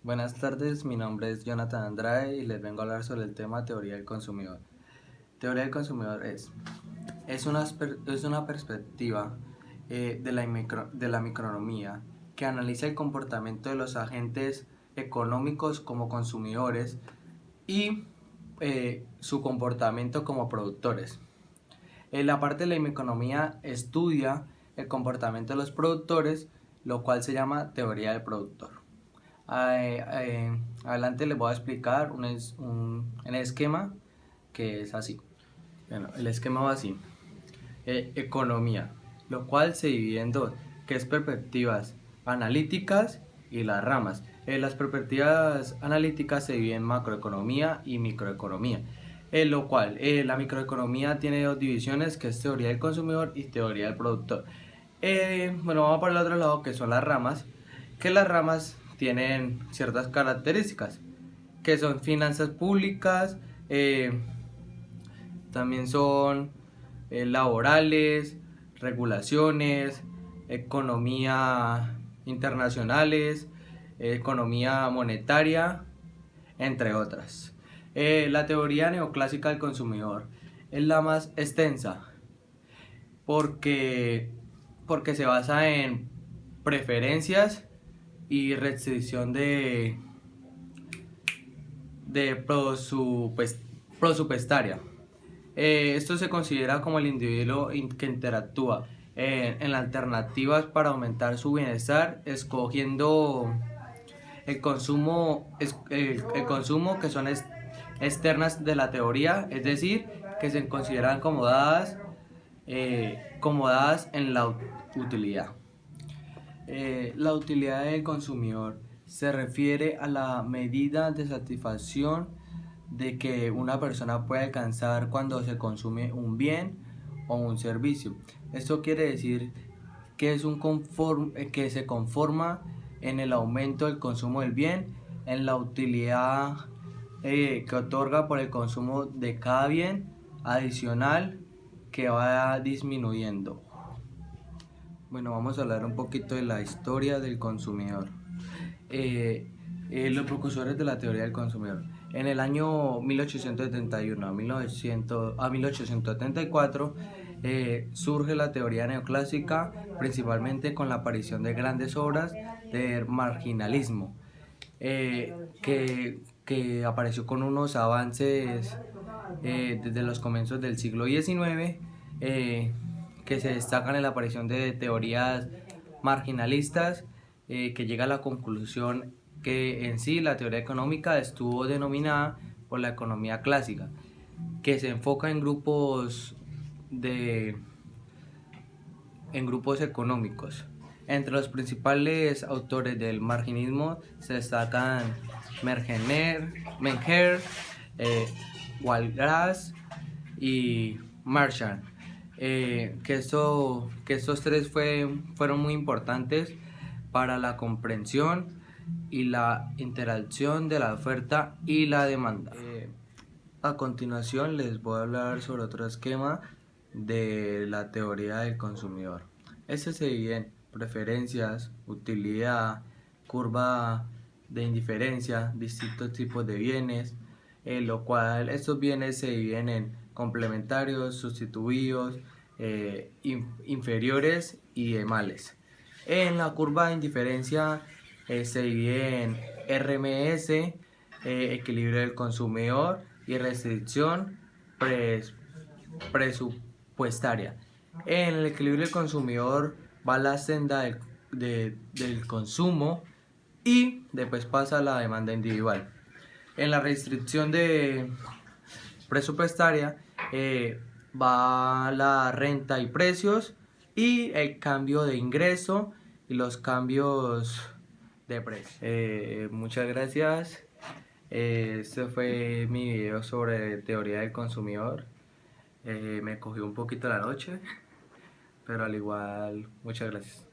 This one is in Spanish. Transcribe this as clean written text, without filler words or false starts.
Buenas tardes, mi nombre es Jonathan Andrade y les vengo a hablar sobre el tema teoría del consumidor. Teoría del consumidor es una perspectiva de la microeconomía que analiza el comportamiento de los agentes económicos como consumidores y su comportamiento como productores. La parte de la microeconomía estudia el comportamiento de los productores, lo cual se llama teoría del productor. Adelante les voy a explicar un esquema que es así. Bueno, el esquema va así. Economía, lo cual se divide en dos, que es perspectivas analíticas y las ramas. Las perspectivas analíticas se dividen en macroeconomía y microeconomía. Lo cual, la microeconomía tiene dos divisiones, que es teoría del consumidor y teoría del productor. Bueno, vamos por el otro lado, que son las ramas, que las ramas tienen ciertas características, que son finanzas públicas, también son laborales, regulaciones, economía internacionales, economía monetaria, entre otras. La teoría neoclásica del consumidor es la más extensa porque, porque se basa en preferencias y restricción de presupuestaria. Esto se considera como el individuo que interactúa en alternativas para aumentar su bienestar, escogiendo el consumo que son externas de la teoría, es decir, que se consideran como dadas en la utilidad. La utilidad del consumidor se refiere a la medida de satisfacción de que una persona puede alcanzar cuando se consume un bien o un servicio. Esto quiere decir que que se conforma en el aumento del consumo del bien, en la utilidad que otorga por el consumo de cada bien adicional que va disminuyendo. Bueno, vamos a hablar un poquito de la historia del consumidor. Los precursores de la teoría del consumidor. En el año 1871 a 1874 surge la teoría neoclásica, principalmente con la aparición de grandes obras de marginalismo, que apareció con unos avances desde los comienzos del siglo XIX, que se destacan en la aparición de teorías marginalistas, que llega a la conclusión que en sí la teoría económica estuvo denominada por la economía clásica, que se enfoca en grupos económicos. Entre los principales autores del marginismo se destacan Menger, Walras y Marshall. Que estos tres fueron muy importantes para la comprensión y la interacción de la oferta y la demanda. A continuación les voy a hablar sobre otro esquema de la teoría del consumidor. Este se divide en preferencias, utilidad, curva de indiferencia, distintos tipos de bienes, lo cual estos bienes se dividen en complementarios, sustituidos, inferiores y demales. En la curva de indiferencia se divide en RMS, equilibrio del consumidor, y restricción presupuestaria. En el equilibrio del consumidor va la senda del consumo y después pasa la demanda individual. En la restricción presupuestaria va la renta y precios y el cambio de ingreso y los cambios de precio. Muchas gracias. Este fue mi video sobre teoría del consumidor. Me cogió un poquito la noche, pero al igual, muchas gracias.